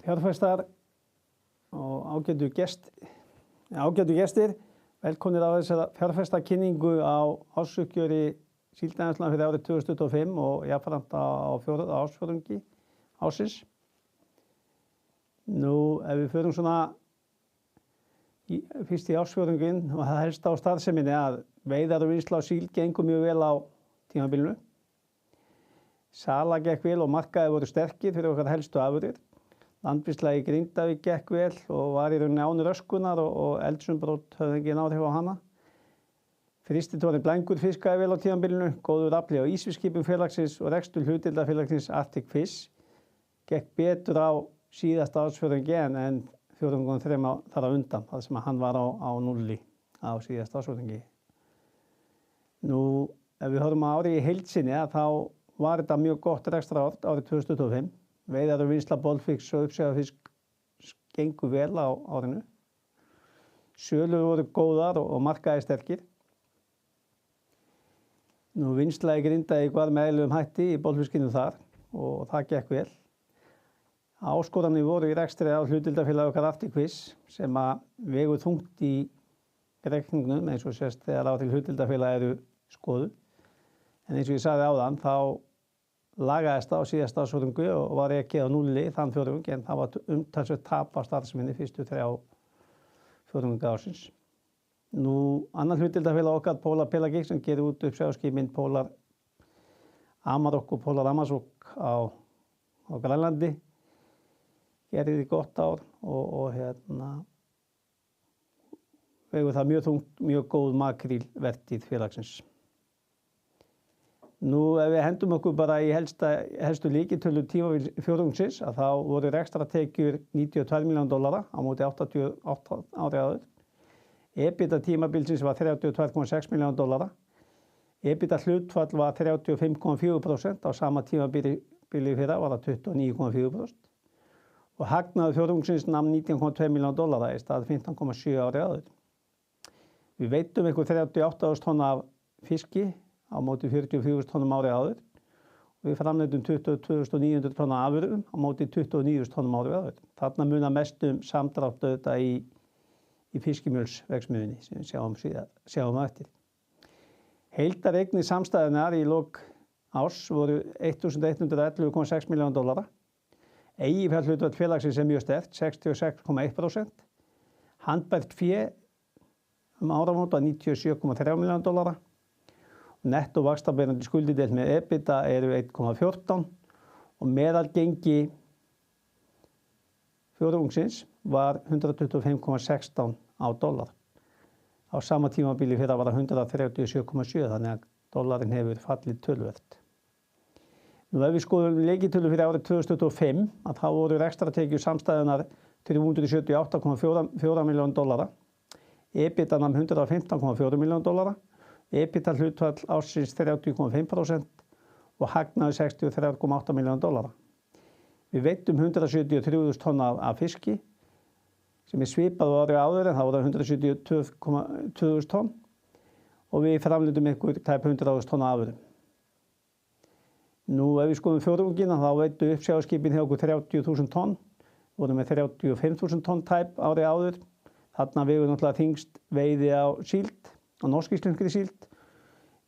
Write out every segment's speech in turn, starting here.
Fjárfestar og ágætu gestir, velkomnir á þessari fjárfestakynningu á ársuppgjöri Síldarvinnslunnar fyrir árið 2025 og jafnframt á ársfjórðungi ársins. Nú, ef við förum svona fyrst í ársfjórðunginn og það helst á starfseminni að veiðar og vinnsla á síld gengur mjög vel á tímabilinu. Sala gekk vel og markaðir voru sterkir fyrir okkar helstu afurðir. Landvinnsla í Grindavík gekk vel og var í rauninni án röskunar og eldsumbrot höfðu engin áhrif á hana. Frystitogarinn Blængur fiskaði vel á tímabilinu, góður afli á ísfiskskipum félagsins og rekstur hlutdeildarfélagsins Arctic Fish gekk betur á síðasta ársfjórðungi en fjórðungum þremur þar á undan, þar sem hann var á núlli á síðasta ársfjórðungi. Nú, ef við horfum á árið í heild sinni þá var þetta mjög gott rekstrarár árið 2025. Veiðar og vinnsla bolfisks og uppsjávarfisks gengu vel á árinu. Sölur voru góðar og markaðir sterkir. Nú, vinnsla í Grindavík var með eðlilegum hætti í bolfiskinu þar og það gekk vel. Áskoranir voru í rekstri á hlutdeildarfélagi okkar Arctic Fish sem að vegur þungt í reikningnum eins og sést þegar á til hlutdeildarfélagi eru skoðuð. En eins og ég sagði áðan þá lagaðist á síðasta ársfjórðungi og var ekið á núlli þann fjórðung en það var umtalsvert tap á starfseminni fyrstu 3 fjórðunga ársins. Nú, annar hlutdeildarfélag okkar Polar Pelagic sem gerir út uppsjávarskipin Polar Amarok og Polar Amazok á Grænlandi gerði gott ár og vegur það mjög þungt, mjög góð makrílvertíð félagsins. Nú, ef við hendum okkur bara í helstu lykiltölu tímabils fjórðungsins þá voru rekstrartekjur $92 milljónir á móti 88 ári áður. EBITDA tímabilsins var $32,6 milljónir. EBITDA hlutfall var 35,4%, á sama tímabili fyrra var það 29,4%. Og hagnaður fjórðungsins nam $19,2 milljónir í stað 15,7 ári áður. Við veiddum einhver 38.000 tonn af fiski á móti 44.000 tonnum ári áður og við framleiddum 22.900 tonn af afurðum á móti 29.000 tonnum ári áður. Þarna munar mest samdrátt auðvitað í fiskimjölsverksmiðjunni sem við sjáum eftir. Heildareignir samstæðunnar í lok árs voru $1.111,6 milljónir. Eiginfjárhlutfall félagsins mjög sterkt, 66,1%. Handbært fé áramót var $97,3 milljónir. Netto vaxtaberandi skuldideild með EBITDA eru 1,14 og meðalgengi fjórðungsins var 125,16 á dollar. Á sama tímabili fyrra var það 137,7 þannig að dollarinn hefur fallið töluvert. Nú, ef við skoðum leikjutölu fyrir árið 2025 þá voru rekstrartekjur samstæðunnar $378,4 milljónir. EBITDA nam $115,4 milljónir. EBITDA hlutfall ársins 30,5% og hagnaður $63,8 milljónir. Við veiddum 173.000 tonn af fiski sem svipað árið áður en það voru 172.000 tonn og við framleiddum einhver tæp 100.000 tonn af afurðum. Nú, ef við skoðum fjórðunginn þá veiddu uppsjávarskipin hjá okkur 30.000 tonn, voru með 35.000 tonn tæp árið áður. Þarna vegur náttúrulega þyngst veiði á síld, á norsk-íslenskri síld.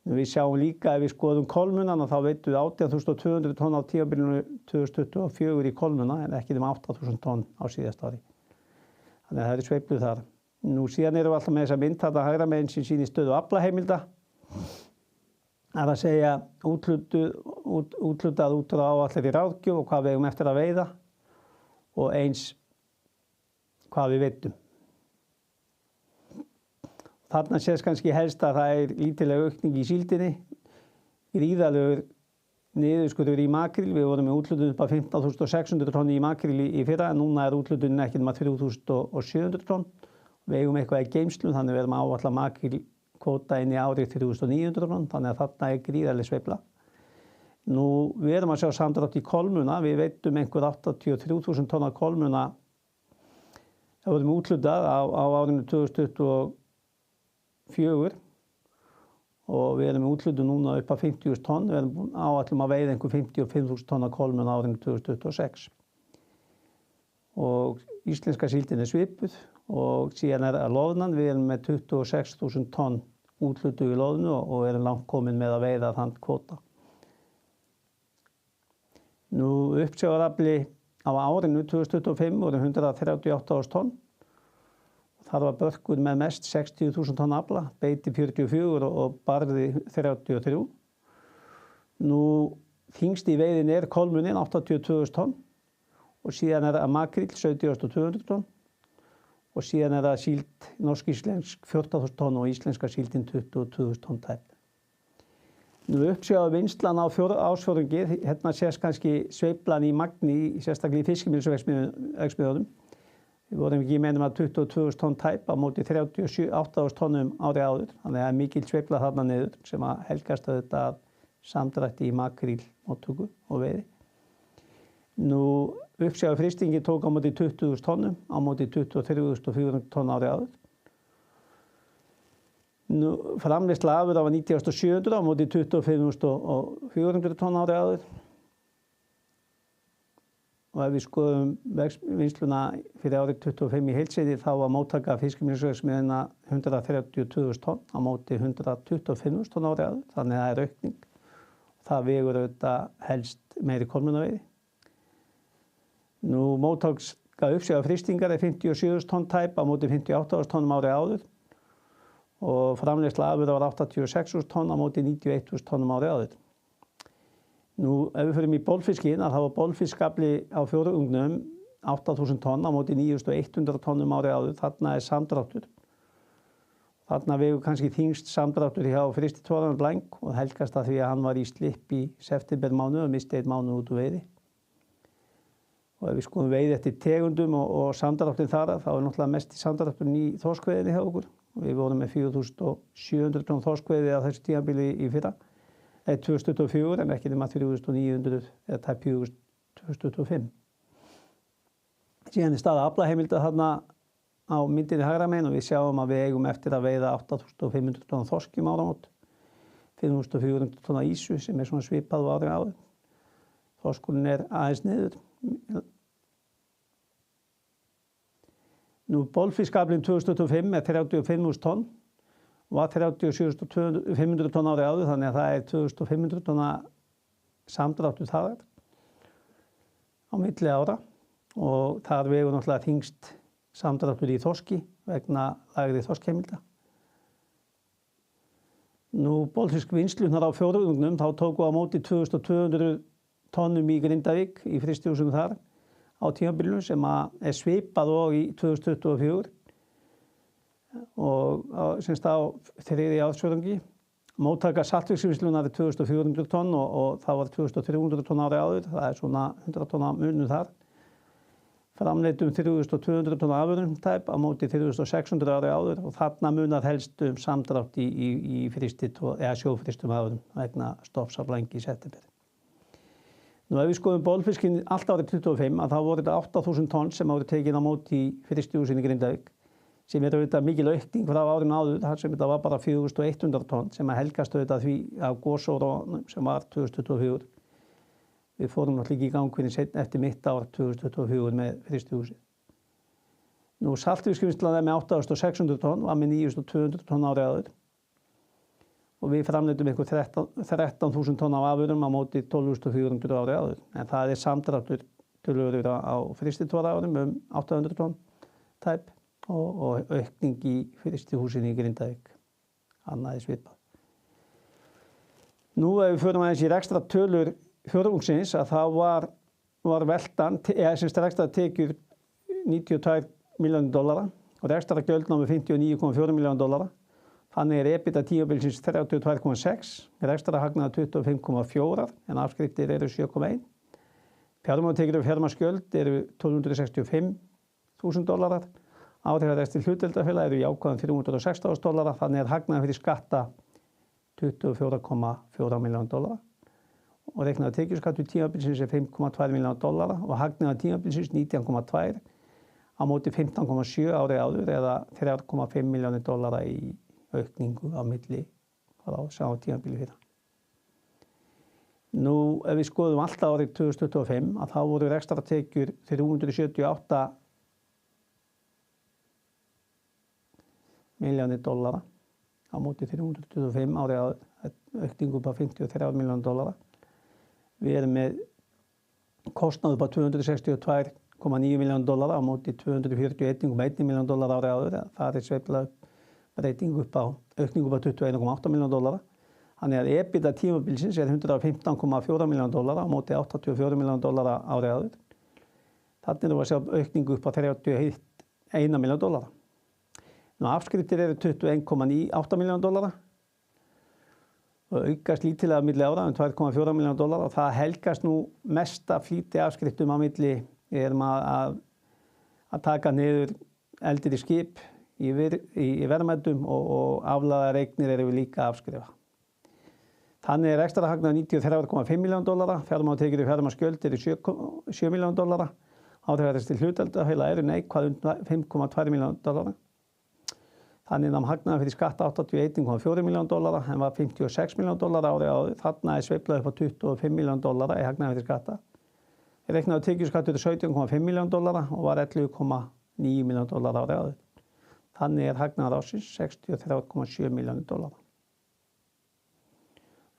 Við sjáum líka ef við skoðum kolmunana þá veiddu 18.200 tonn á tímabilinu 2024 í kolmuna en ekki 8.000 tonn á síðasta ári. Þannig að það eru sveiflur þar. Nú, síðan erum við alltaf með þessa mynd þarna hægra megin sem sýnir stöðu aflaheimilda. Það er að segja úthlutað út á áætlaðri ráðgjöf og hvað við eigum eftir að veiða og eins hvað við veiddum. Þarna sést kannski helst að það lítilleg aukning í síldinni, gríðarlegur niðurskurður í makríl. Við vorum með úthlutun upp á 15.600 tonn í makríl í fyrra en núna úthlutun ekki nema 3.700 tonn. Við eigum eitthvað í geymslu þannig við erum að áætla makrílkvóta inn í árið 3.900 tonn þannig að þarna gríðarleg sveifla. Nú, við erum að sjá samdrátt í kolmuna. Við veiddum einhver 83.000 tonn af kolmuna. Það vorum úthlutað á árinu 2024 og við erum úthlutun núna upp á 50.000 tonn. Við erum áætlum að veiða einhver 55.000 tonn af kolmun árinu 2026. og íslenska síldin svipuð og síðan að loðnan, við erum með 26.000 tonn úthlutuð í loðnu og erum langt komin með að veiða þann kvóta. Nú uppsjávarafli á árinu 2025 voru 138.000 tonn. Það var börkur með mest 60.000 tonn afla, beiti 44 og barði 33. Nú þyngst í veiðin kolmunin 82.000 tonn og síðan að makríll 17.200 tonn og síðan það síld norsk-íslensk 14.000 tonn og íslenska síldin 22.000 tonn tæp. Nú uppsjáðu vinslan á ársfjórðungi, hérna sést kannski sveiflan í magni, sérstaklega í fiskimjölsverksmiðjunum. Við vorum ekki með að 22.000 tonn tæp á móti 38.000 tonnum ári áður, þannig að það mikil sveifla þarna niður sem að helgast auðvitað samdrætti í makríl móttöku og veiði. Nú uppsjáðu frystingi tók á móti 20.000 tonnum á móti 23.400 tonn ári áður. Nú framleiðsla afurða var 90.700 á móti 25.400 tonn ári áður. Og ef við skoðum vinnsluna fyrir árið 25 í heildseiði þá var móttaka fiskimjölsverksmiðjunna 132.000 tonn á móti 125.000 tonn ári áður, þannig að það aukning. Það vegur auðvitað helst meiri kolmunaveiði. Nú móttaka uppsjáðu frystingar 57.000 tonn tæp á móti 58.000 tonnum ári áður og framleiðsla afurða var 86.000 tonn á móti 91.000 tonnum ári áður. Nú ef við förum í bolfiskinn þá var bolfiskafli á fjórðungnum 8.000 tonn á móti 9.100 tonnum ári áður, þarna samdráttur. Þarna vegur kannski þyngst samdráttur hjá frystitogaranum Blank og helgast að því að hann var í slipp í septembermánuð og misti einn mánuð út úr veiði. Og ef við skoðum veiði eftir tegundum og samdráttin þar þá náttúrulega mest í samdrátturinn í þorskveiðinni hjá okkur. Við vorum með 4.700 tonn þorskveiði á þessu tímabili í fyrra, 2024 en ekki nema 3.900 eða tæp 2025. Síðan staða aflaheimilda þarna á myndinni hægra megin og við sjáum að við eigum eftir að veiða 8.500 tonn þorsk um áramót, 5.400 tonna ýsu sem svona svipað á árið áður. Þorskurinn aðeins niður. Nú bolfiskaflinn 2025 35.000 tonn og var 37.500 tonn ári áður, þannig að það 2.500 tonna samdráttur þar á milli ára og þar vegur náttúrulega þyngst samdráttur í þorski vegna lægri þorskheimilda. Nú bolfiskvinnslunar á fjórðungnum þá tóku á móti 2.200 tonnum í Grindavík í frystihúsinu þar á tímabilinu sem svipað og í 2024 og semst á þriðja ársfjórðungi. Móttaka saltfiskvinnslunar 2.400 tonn og það var 2.300 tonn ári áður, það svona 100 tonna munur þar. Framleiddum 3.200 tonna afurðum tæp á móti 3.600 ári áður og þarna munar helst samdrátt í sjófrystum afurðum vegna stopps á Blank í september. Nú ef við skoðum bolfiskinn allt árið 25 þá voru þetta 8.000 tonn sem voru tekin á móti í frystihúsinu í Grindavík sem auðvitað mikil aukning frá árinu áður þar sem þetta var bara 4.100 tonn sem helgast auðvitað því af gosórónum sem var 2024. Við fórum náttúrulega ekki í gang fyrir seinna eftir mitt ár 2024 með frystihúsið. Nú saltfiskvinnslan með 8.600 tonn var með 9.200 tonn ári áður og við framleiddum einhver 13.000 tonn af afurðum á móti 12.400 ári áður. En það samdráttur töluvert á frystitogaranum 800 tonn tæp og aukning í frystihúsinu í Grindavík. Annað svipað. Nú ef við förum aðeins í rekstrartölur fjórðungsins þá var veltan, rekstrartekjur $92 milljónir og rekstrargjöld námu $59,4 milljónir. Þannig EBITDA tímabilsins 32,6, rekstrarhagnaður 25,4 en afskriftir eru 7,1. Fjármálatekjur og fjármagnsgjöld eru $265.000. Áhrifarekstri hlutdeildarfélaga eru jákvæðan $316.000, þannig hagnaður fyrir skatta $24,4 milljónir. Og reiknaður tekjuskattur tímabilsins $5,2 milljónir og hagnaður tímabilsins 19,2 á móti 15,7 árið áður eða $3,5 milljónir í aukningu á milli frá sama tímabili fyrra. Nú ef við skoðum alltaf árið 2025 að þá voru rekstrartekjur 378 milljónir dollara á móti 325 árið áður, aukning upp á 53 milljónir dollara. Við erum með kostnað upp á 262,9 milljónir dollara á móti 241,1 milljón dollara árið áður. Það sveifla breyting upp á aukning upp á 21,8 milljónir dollara. Þannig að EBITDA tímabilsins 115,4 milljónir dollara á móti 84 milljónir dollara árið áður. Þannig erum við að sjá aukningu upp á 31 milljón dollara. Nú afskriftir eru 21,8 milljónir dollara og aukast lítillega milli ára 2,4 milljónir dollara og það helgast nú mesta flýti afskriftum á milli. Við erum að taka niður eldri skip í verðmætum og aflaðar eignir eru við líka að afskrifa. Þannig rekstrarhagnaður 93,5 milljónir dollara, fjármálatekjur og fjármálaskjöld eru 7 milljónir dollara, áhrifavextir til hlutdeildarfélaga eru neikvæð 5,2 milljónir dollara. Þannig nam hagnaður fyrir skatta 81,4 milljónir dollara en var 56 milljónir dollara árið áður. Þarna sveiflað upp á 25 milljónir dollara í hagnaður fyrir skatta. Reiknaður tekjuskattur 17,5 milljónir dollara og var 11,9 milljónir dollara árið áður. Þannig hagnaður ársins 63,7 milljónir dollara.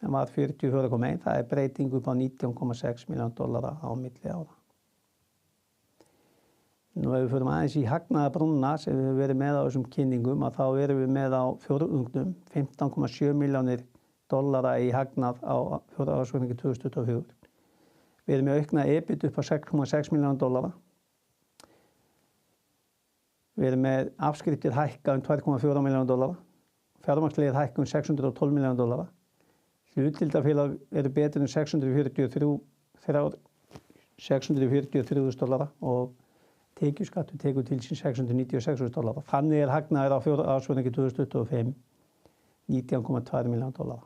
En var 44,1, það breyting upp á 19,6 milljónir dollara á milli ára. Nú ef við förum aðeins í hagnaðarbrúnna sem við höfum verið með á þessum kynningum að þá erum við með á fjórðungnum 15,7 milljónir dollara í hagnað á fjórða ársreikningi 2024. Við erum með aukna EBIT upp á 6,6 milljónir dollara. Við erum með afskriftir hækka 2,4 milljónir dollara. Fjármagnsliðir hækka 612 milljónir dollara. Hlutdeildarfélag eru betur en 643.000 dollara og tekjuskattur tekur til sín 696.000 dollara. Þannig hagnaður á fjórða ársreikningi 2025 19,2 milljónir dollara.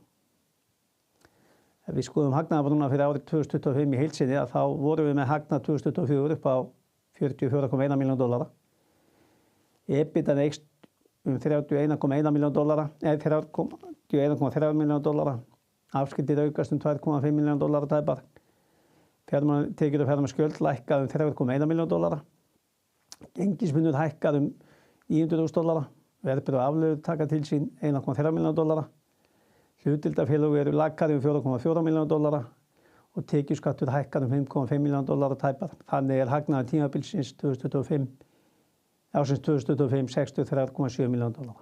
Ef við skoðum hagnaðarbrúnna fyrir árið 2025 í heild sinni að þá vorum við með hagnað 2024 upp á 44,1 milljón dollara. EBITDA eykst 31,1 milljón dollara, 31,3 milljón dollara. Afskriftir aukast 2,5 milljón dollara tæpar. Tekjur og fjármagnsskjöld lækkað 3,1 milljón dollara. Gengismunur hækkað 900.000 dollara. Verðbréf og afleiður taka til sín 1,3 milljón dollara. Hlutdeildarfélög eru lækkaðir 4,4 milljónir dollara og tekjuskattur hækkað 5,5 milljónir dollara tæpar. Þannig hagnaður tímabilsins 2025, ársins 2025 63,7 milljónir dollara.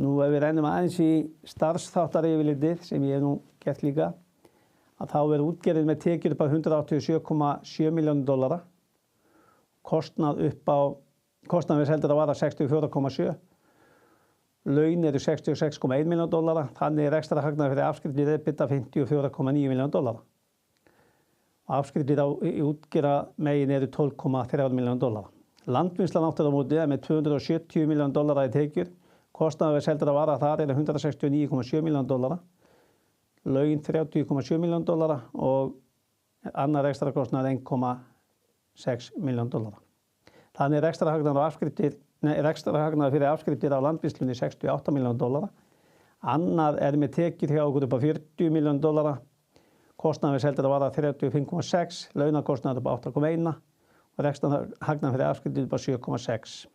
Nú ef við rennum aðeins í starfsþáttaryfirlitið sem ég hef nú gert líka, að þá útgerðin með tekjur upp á 187,7 milljónir dollara. Kostnað við seldur að vara 64,7. Laun eru 66,1 milljónir dollara. Þannig rekstrarhagnaður fyrir afskriftir EBITDA 54,9 milljónir dollara. Afskriftir í útgerðarmegin eru 12,3 milljónir dollara. Landvinnslan aftur á móti með 270 milljónir dollara í tekjur. Kostnaður við seldur að vara þar 169,7 milljónir dollara. Laun 30,7 milljónir dollara og annar rekstrarkostnaður 1,6 milljónir dollara. Þannig rekstrarhagnaður fyrir afskriftir á landvinnslunni 68 milljónir dollara. Annað með tekjur hjá okkur upp á 40 milljónir dollara. Kostnaður við seldur að vara 35,6, launakostnaður upp á 8,1 og rekstrarhagnaður fyrir afskriftir upp á 7,6.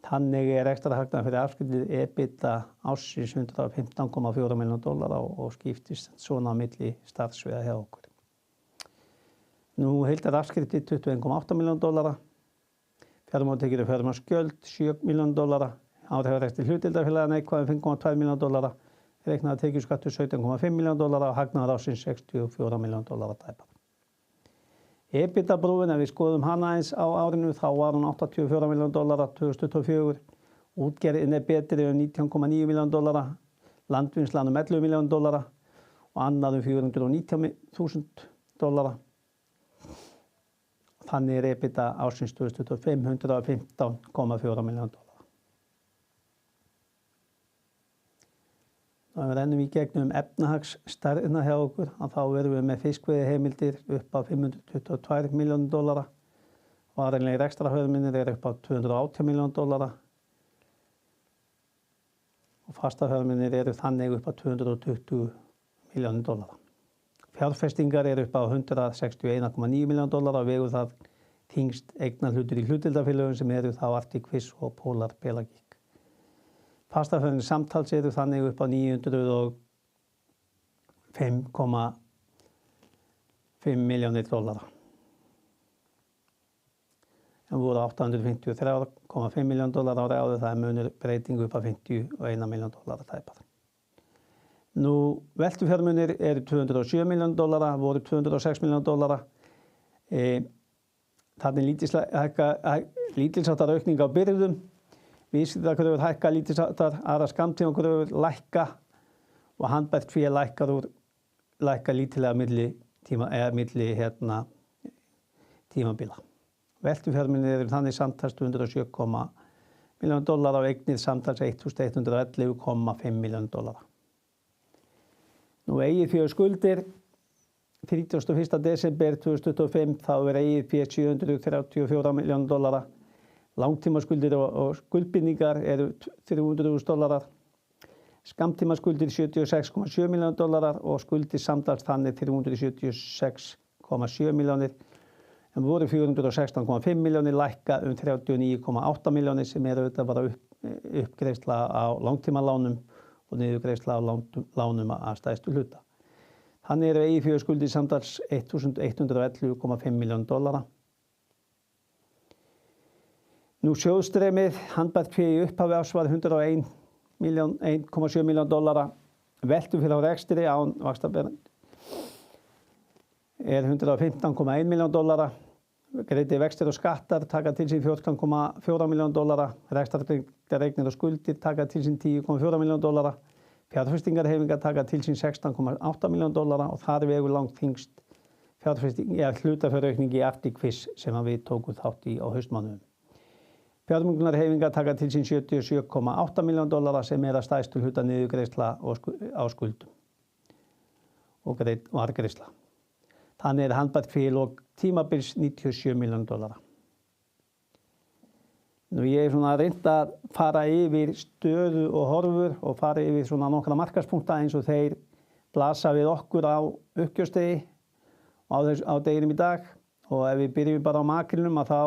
Þannig rekstrarhagnaður fyrir afskriftir EBITDA ársins 115,4 milljónir dollara og skiptist svona á milli starfssviða hjá okkur. Nú heildar afskriftir 21,8 milljónir dollara. Fjármálatekjur og fjármagnsskjöld 7 milljónir dollara. Áhrifavextir hlutdeildarfélaga neikvæð 5,2 milljónir dollara. Reiknaður tekjuskattur 17,5 milljónir dollara og hagnaður ársins 64 milljónir dollara tæpar. EBITDA-brúin, ef við skoðum hana eins á árinu, þá var hún 84 milljónir dollara 2024. Útgerðin betri 19,9 milljónir dollara. Landvinnslan 11 milljónir dollara og annað 490.000 dollara. Þannig EBITDA ársins 2025 115,4 milljónir dollara. Ef við rennum í gegnum efnahagsstærðina hjá okkur, þá erum við með fiskveiðiheimildir upp á 522 milljónir dollara. Varanlegir rekstrarfjármunir upp á 218 milljónir dollara. Og fastafjármunir þannig upp á 220 milljónir dollara. Fjárfestingar eru upp á 161,9 milljónir dollara og vegur það þyngst eignarhlutur í hlutdeildarfélögum sem eru þá Arctic Fish og Polar Pelagic. Fastafjármunir samtals eru þannig upp á 905,5 milljónir dollara. En voru 853,5 milljónir dollara á ári, það munur breytingu upp á 51 milljón dollara tæpar. Nú, veltufjármunir eru 207 milljónir dollara, voru 206 milljónir dollara. Þannig lítilsháttar aukning á birgðum, viðskiptakröfur hækka lítilsháttar, aðrar skammtímakröfur lækka og handbært fé lækka lítillega milli tímabila. Veltufjármunir eru þannig samtals 207 milljónir dollara og eignir samtals 1.111,5 milljónir dollara. Nú eigið fé og skuldir 31. desember 2025 þá eigið fé 734 milljónir dollara. Langtímaskuldir og skuldbindingar eru 300.000 dollarar. Skammtímaskuldir 76,7 milljónir dollarar og skuldir samtals þannig 376,7 milljónir. En voru 416,5 milljónir lækka 39,8 milljónir sem auðvitað bara uppgreiðsla á langtímalánum og niðurgreiðsla á lánum að stærstu hluta. Þannig eru eigið fé og skuldir samtals 1.111,5 milljónir dollara. Nú sjóðstreymið, handbært fé í upphafi árs var 1,7 milljón dollara. Veltufé á rekstri án vaxtabera er 115,1 milljón dollara. Greiddir vextir og skattar taka til sín 14,4 milljón dollara. Rekstrareignir og skuldir taka til sín 10,4 milljón dollara. Fjárfestingarhefingar taka til sín 16,8 milljón dollara og þar vegur langt þyngst hlutafjáraukning í Arctic Fish sem við tókum þátt í á haustmánuðum. Fjármögnunarhefingar taka til sín 77,8 milljón dollara sem að stærstu hluta niðurgreiðsla á skuldum og arðgreiðsla. Þannig handbært fé í lok tímabils 97 milljónir dollara. Nú ég svona reynt að fara yfir stöðu og horfur og fara yfir svona nokkra markaðspunkta eins og þeir blasa við okkur á uppgjörsdegi á deginum í dag. Og ef við byrjum bara á makrílnum að þá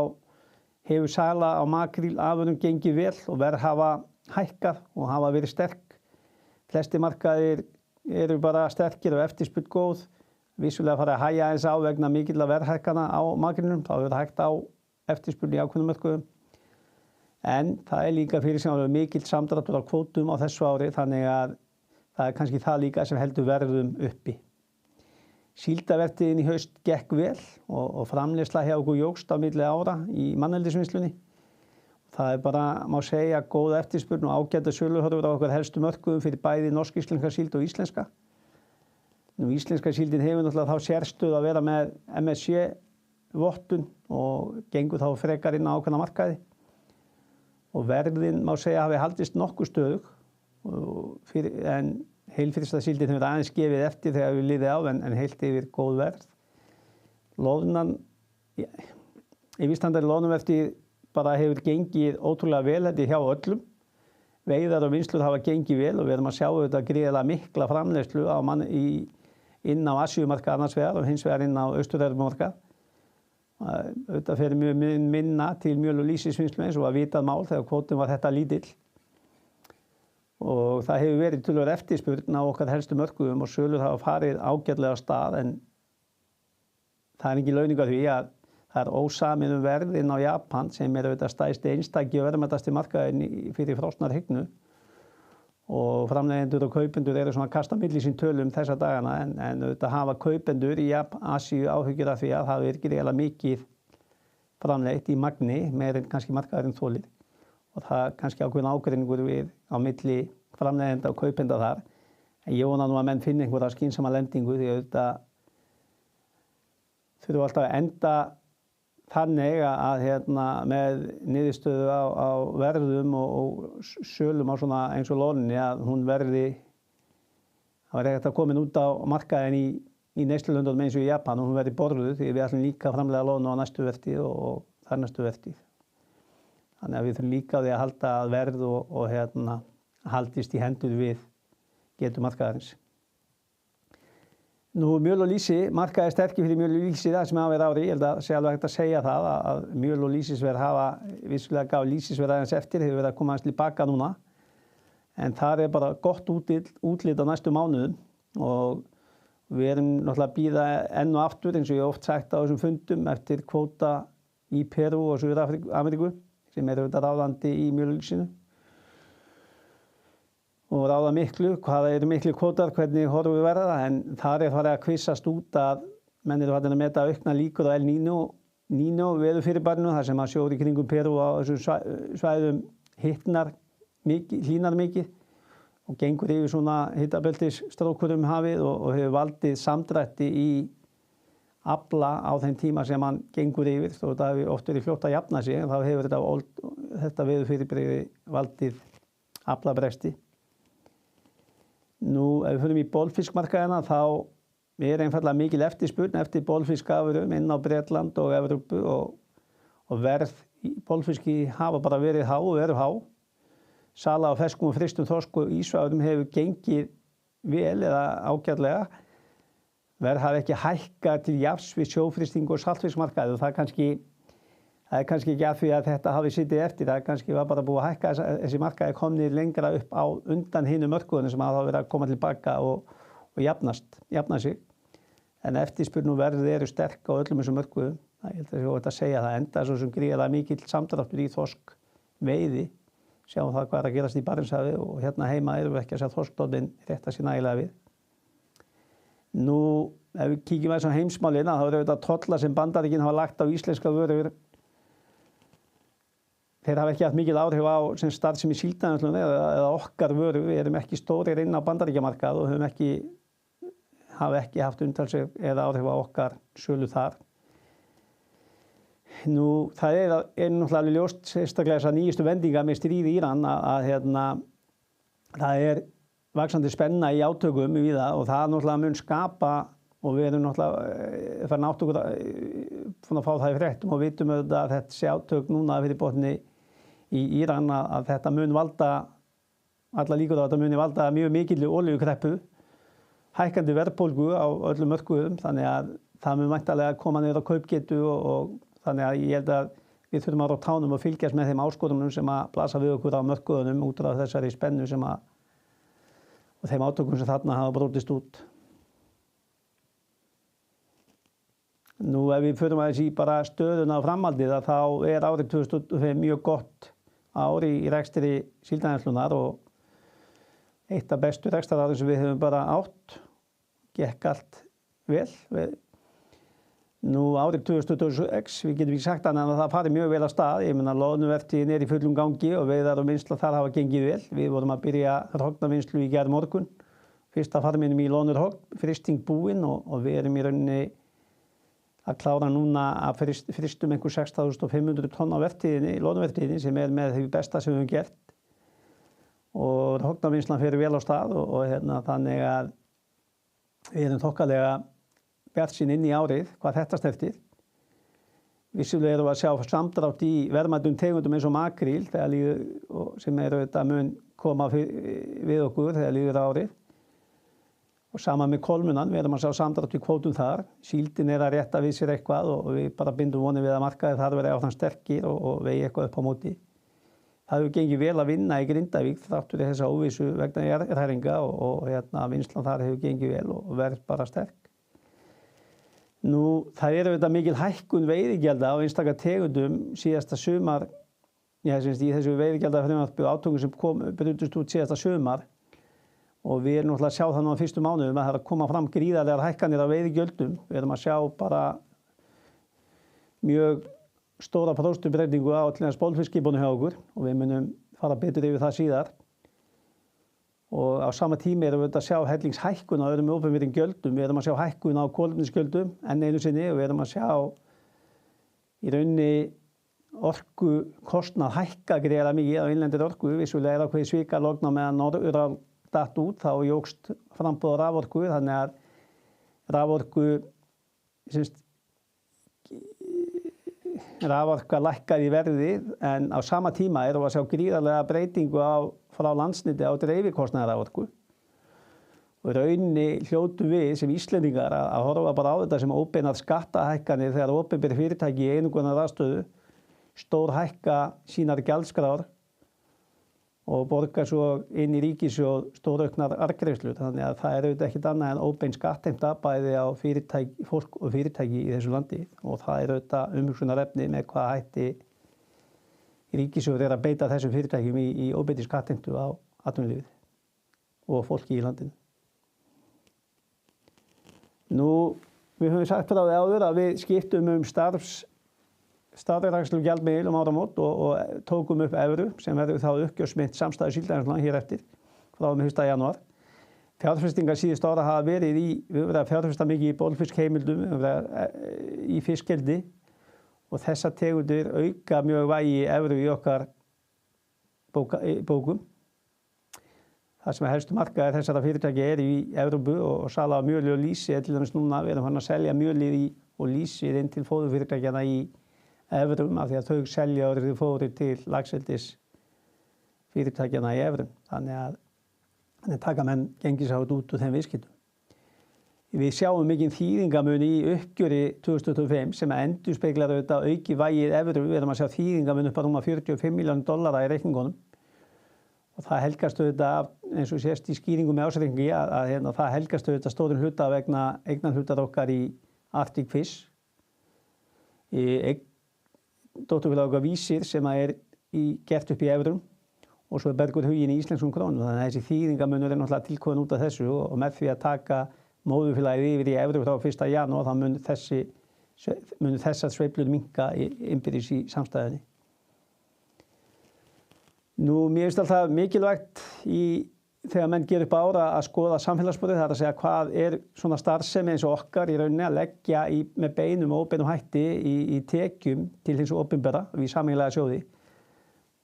hefur sala á makrílafurðum gengið vel og verð hafa hækkað og hafa verið sterk. Flestir markaðir eru bara sterkir og eftirspurn góð. Vissulega farið að hægja eins á vegna mikilla verðhækkana á makrílnum. Þá hefur hægt á eftirspurn í ákveðnum mörkuðum. En það líka fyrirsjáanlega mikill samdráttur á kvótum á þessu ári þannig að það kannski það líka sem heldur verðum uppi. Síldarvertíðin í haust gekk vel og framleiðsla hjá okkur jókst á milli ára í manneldisvinnslunni. Það bara, má segja, góð eftirspurn og ágæta söluhorfur á okkar helstu mörkuðum fyrir bæði norsk-íslenska síld og íslenska. Nú, íslenska síldin hefur náttúrulega þá sérstöðu að vera með MSC-vottun og gengur þá frekar inn á ákveðna markaði. Og verðin, má segja, hafi haldist nokkuð stöðug en heilfrista síldin hefur aðeins gefið eftir þegar við liðið á en heilt yfir góð verð. Loðnan, yfirstandari loðnuvertíð bara hefur gengið ótrúlega vel þetta hjá öllum. Veiðar og vinnslur hafa gengið vel og við erum að sjá þetta gríðarlega mikla framleiðslu inn á Asíumarkað annars vegar og hins vegar inn á Austur-Evrópumarkað. Þetta fer mjög minna til mjöl- og lýsisvinnslu eins og að vitað mál þegar kvótinn var þetta lítill. Og það hefur verið töluverð eftirspurn á okkar helstu mörkuðum og sölur hafa farið ágætlega af stað en það er ekki launung á því að það er ósamið verð inn á Japan sem auðvitað stærsti einstaki og verðmætasti markaðurinn fyrir frosnar hygnu. Og framleiðendur og kaupendur eru svona að kasta milli sín tölum þessa dagana en auðvitað hafa kaupendur í Asíu áhyggjur af því að það er gríðarlega mikið framleitt í magni meir en kannski markaðurinn þolir. Og það er kannski ákveðin ágreiningur við á milli framleiðenda og kaupenda þar. En ég vona nú að menn finna einhverja skynsama lendingu því auðvitað þurfum alltaf að enda þannig að með niðurstöðu á verðum og sölum á svona eins og loðnunni að hún verði að komin út á markaðinn í neyslulöndunum eins og í Japan og hún verði borðuð því við ætlum líka að framleiða loðnu á næstu vertíð og þar næstu vertíð. Þannig að við þurfum líka á því að halda að verð og haldist í hendur við getu markaðarins. Nú mjöl og lýsi, markaði sterkir fyrir mjöl og lýsi það sem hafa verið ári. Ég held að sé alveg hægt að segja það að mjöl og lýsisverð hafa vissulega gaf lýsisverð aðeins eftir, hefur verið að koma aðeins til baka núna. En það bara gott útlit á næstu mánuðum og við erum náttúrulega að bíða enn og aftur eins og ég oft sagt á þessum fundum eftir kvóta í Perú og Suður-Ameríku sem eru ráðandi í mjöl og lýsinu. Og ráða miklu, hvaða eru miklu kvótar, hvernig horfum við verða, en þar farið að kvissast út að menn eru farin að meta aukna líkur á El Niño veðurfyrirbærinu, þar sem að sjór í kringum Perú á þessum svæðum hlýnar mikið og gengur yfir svona hitabeltisstrókur hafið og hefur valdið samdrætti í afla á þeim tíma sem hann gengur yfir, þó það hefur oft verið fljótt að jafna sig, en þá hefur þetta veðurfyrirbæri valdið aflabresti. Nú, ef við förum í bolfiskmarkaðina þá einfaldlega mikil eftirspurn eftir bolfiskafurðum inn á Bretland og Evrópu og verð í bolfiski hafa bara verið há og eru há. Sala á ferskum og frystum þorsk og ísafurðum hefur gengið vel eða ágætlega. Verð hafa ekki hækkað til jafns við sjófrysting og saltfiskmarkaði og það er kannski ekki að því að þetta hafi sitið eftir, það kannski var bara búið að hækka þessi markaði komnir lengra upp á undan hinum mörkuðunum sem hafa verið að koma tilbaka og jafna sig. En eftirspurn og verð eru sterk á öllum þessum mörkuðum. Ég held að ég ætti að segja það enda svo sem gríðarlega mikill samdráttur í þorskveiði. Sjáum það hvað er að gerast í Barentshafi og hérna heima erum við ekki að sjá þorskstofninn rétta sér nægilega við. Nú, ef við kíkjum aðeins á heimsmálina, þá eru auðvitað tollar sem Bandaríkin hafa lagt á íslenska vörur. Þeir hafa ekki haft mikil áhrif á starfsemi síldarvinnslunni eða okkar vöru. Við erum ekki stórir inn á Bandaríkjamarkað og hafa ekki haft umtalsverð eða áhrif á okkar sölu þar. Nú, það er náttúrulega alveg ljóst, sérstaklega þessar nýjustu vendingar með stríði í Íran að það er vaxandi spenna í átökum víða og það náttúrulega mun skapa og við erum náttúrulega farin átt okkur að fá það í fréttum og vitum auðvitað að þetta sé átök núna fyrir botni í Íran að þetta mun valda, alla líkur á að þetta muni valda mjög mikilli olíukreppu, hækkandi verðbólgu á öllum mörkuðum, þannig að það mun væntanlega koma niður á kaupgetu og þannig að ég held að við þurfum að vera á tánum og fylgjast með þeim áskorunum sem að blasa við okkur á mörkuðunum út af þessari spennu og þeim átökum sem þarna hafa brotist út. Nú, ef við förum aðeins í bara stöðuna á framhaldið þá er árið 2005 mjög gott ár í rekstri síldarvinnslunnar og eitt af bestu rekstrarárum sem við höfum bara átt, gekk allt vel. Nú, árið 2026, við getum ekki sagt annað en að það fari mjög vel af stað. Ég meina, loðnuvertíðin í fullum gangi og veiðar og vinnsla þar hafa gengið vel. Við vorum að byrja hrognavinnslu í gærmorgun, fyrsta farminum í loðnurhogn, frysting búin og við erum í rauninni að klára núna að frystum einhver 6.500 tonn á loðnuvertíðinni sem er með því besta sem við höfum gert. Og hrognavinnslan fer vel á stað og þannig að við erum þokkalega bjartsýn inn í árið hvað þetta snertir. Vissulega erum við að sjá samdrátt í verðmætum tegundum eins og makríl sem auðvitað mun koma við okkur þegar líður árið. Og sama með kolmunan, við erum að sjá samdrátt í kvótum þar. Síldin er að rétta við sér eitthvað og við bara bindum vonir við að markaðir þar verði áfram sterkir og vegi eitthvað upp á móti. Það hefur gengið vel að vinna í Grindavík þrátt fyrir þessa óvissu vegna jarðhræringa og vinnslan þar hefur gengið vel og verð bara sterk. Nú, það er auðvitað mikil hækkun veiðigjalda á einstaka tegundum síðasta sumar, í þessu veiðigjaldafrumvarpi og átökum sem brutust út síðasta sumar. Og við erum náttúrulega að sjá það nú á fyrstu mánuðum að það er að koma fram gríðarlegar hækkanir á veiðigjöldum. Við erum að sjá bara mjög stóra prósentubreytingu á allir bolfiskskipunum hjá okkur og við munum fara betur yfir það síðar. Og á sama tími erum við að sjá hellingshækkun á öðrum opinberum gjöldum. Við erum að sjá hækkun á kolefnisgjöldum enn einu sinni og við erum að sjá í rauninni orkukostnað hækka gríðarlega mikið á innlendir orku. Vissulega er ákveðið svikalogn á meðan Norðural datt út, þá jókst framboð á raforku, þannig að raforka lækkaði í verði en á sama tíma erum við að sjá gríðarlega breytingu frá Landsneti á dreifikostnaði raforku Og í rauninni hljótum við sem Íslendingar að horfa bara á þetta sem óbeinar skattahækkanir þegar opinber fyrirtæki í einokunar aðstöðu stórhækka sínar gjaldskrár og borga svo inn í ríkissjóð stórauknar arðgreiðslur. Þannig að það auðvitað ekkert annað en óbein skattheimta bæði á fólk og fyrirtæki í þessu landi og það auðvitað umhugsunarefni með hvað hætti ríkissjóður að beita þessum fyrirtækjum í óbeinni skattheimtu á atvinnulífið og fólki í landinu. Nú, við höfum sagt frá því áður að við skiptum starfrækslu gjaldmiðil áramót og tókum upp evru sem verður þá uppgjörsmynt samstæðu Síldarvinnslunnar hér eftir frá og með 1. janúar. Fjárfestingar síðustu ára hafa verið við verið að fjárfesta mikið í bólfiskheimildum, við verið í fiskeldi og þessar tegundir auka mjög vægi evru í okkar bókum. Það sem helstu markaðir þessara fyrirtækja í Evrópu og sala á mjöli og lýsi til dæmis núna. Við erum farin að selja mjölið og lýsið inn til fóðurfyrirtækjanna í evrum af því að þau selja orðið fóður til laxeldis fyrirtækjanna í evrum. Þannig taka menn gengisáhættu út úr þeim viðskiptum. Við sjáum mikinn þýðingamun í uppgjöri 2025 sem endurspeglar auðvitað auki vægið evru. Við erum að sjá þýðingamun upp á rúma $45 milljónir í reikningunum. Og það helgast auðvitað af, eins og sést í skýringum með ársreikningi, að það helgast auðvitað stórum hluta vegna eignarhlutar okkar í Arctic Fish. Dótturfélag okkar Vísir sem gert upp í evrum og svo Bergur Huginn í íslenskum krónum. Þannig að þessi þýðingamunur náttúrulega tilkomin út af þessu og með því að taka móðurfélagið yfir í evru frá 1. janúar þá mun þessar sveiflur minnka innbyrðis í samstæðunni. Nú, mér finnst alltaf mikilvægt þegar menn gera upp ára að skoða samfélagssporið, það að segja hvað svona starfsemi eins og okkar í rauninni að leggja með beinum og óbeinum hætti í tekjum til hins opinbera við sameiginlega sjóði.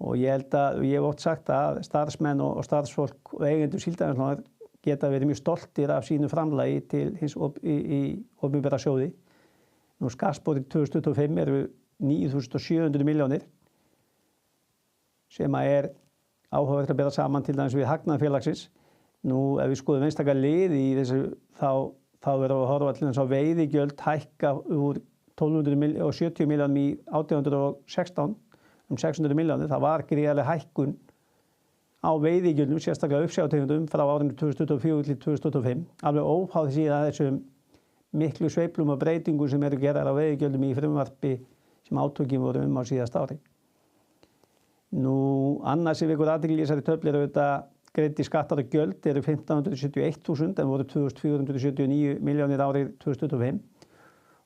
Og ég hef oft sagt að starfsmenn og starfsfólk og eigendur Síldarvinnslunnar geta verið mjög stoltir af sínu framlagi til hins opinbera sjóði. Nú, skattsporið 2025 eru 9.700 milljónir. Sem áhugavert að bera saman til dæmis við hagnað félagsins. Nú, ef við skoðum einstaka lið í þessu, þá verðum við að horfa til þess að veiðigjöld hækka úr 1.270 milljónum í 1816 600 milljónir. Það var gríðarleg hækkun á veiðigjöldum, sérstaklega uppsjávartegundum frá árinu 2024 til 2025. Alveg óháð síðan þessum miklu sveiflum og breytingum sem eru gerðar á veiðigjöldum í frumvarpi sem átökin voru á síðasta ári. Nú, annars sem vekur athygli í þessari töflu auðvitað greiddir skattar og gjöld eru 1.571.000 en voru 2.479 milljónir árið 2025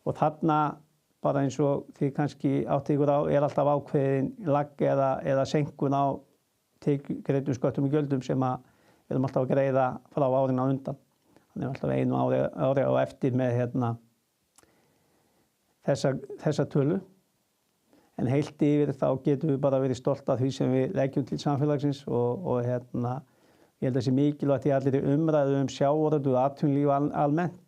og þarna bara eins og þið kannski áttið ykkur á alltaf ákveðin lag eða senkun á greiddum sköttum og gjöldum sem við erum alltaf að greiða frá árinu á undan. Þannig alltaf einu ári á eftir með þessa tölu. En heilt yfir þá getum við bara verið stolt af því sem við leggjum til samfélagsins og ég held að það sé mikilvægt í allri umræðu sjávarútveg og atvinnulíf almennt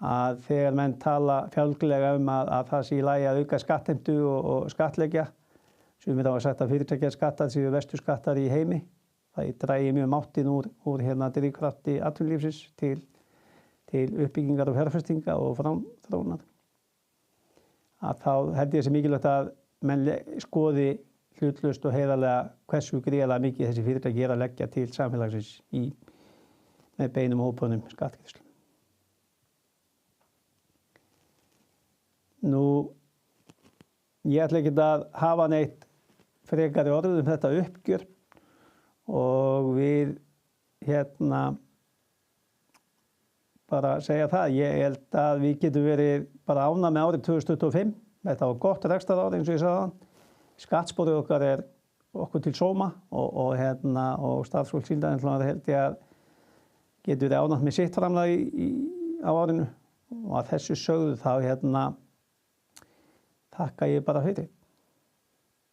að þegar menn tala fjálglega að það sé í lagi að auka skattheimtu og skattleggja sem við hafa sagt að fyrirtækjaskattar séu verstu skattar í heimi. Það dragi mjög máttinn úr drifkrafti atvinnulífsins til uppbyggingar og fjárfestinga og framþróunar. Að þá held ég sé mikilvægt að menn skoði hlutlaust og heiðarlega hversu gríðarlega mikið þessi fyrirtæki að leggja til samfélagsins með beinum og óbeinum skattgreiðslum. Nú, ég ætla ekki að hafa neitt frekari orð þetta uppgjör og við bara að segja það. Ég held að við getum verið bara ánægð með árið 2025. Þetta var gott rekstrarár eins og ég sagði áðan. Skattsporið okkar okkur til sóma og starfsfólk Síldarvinnslunnar held ég að getur verið ánægð með sitt framlag á árinu og að þessu sögðu þá þakka ég bara fyrir.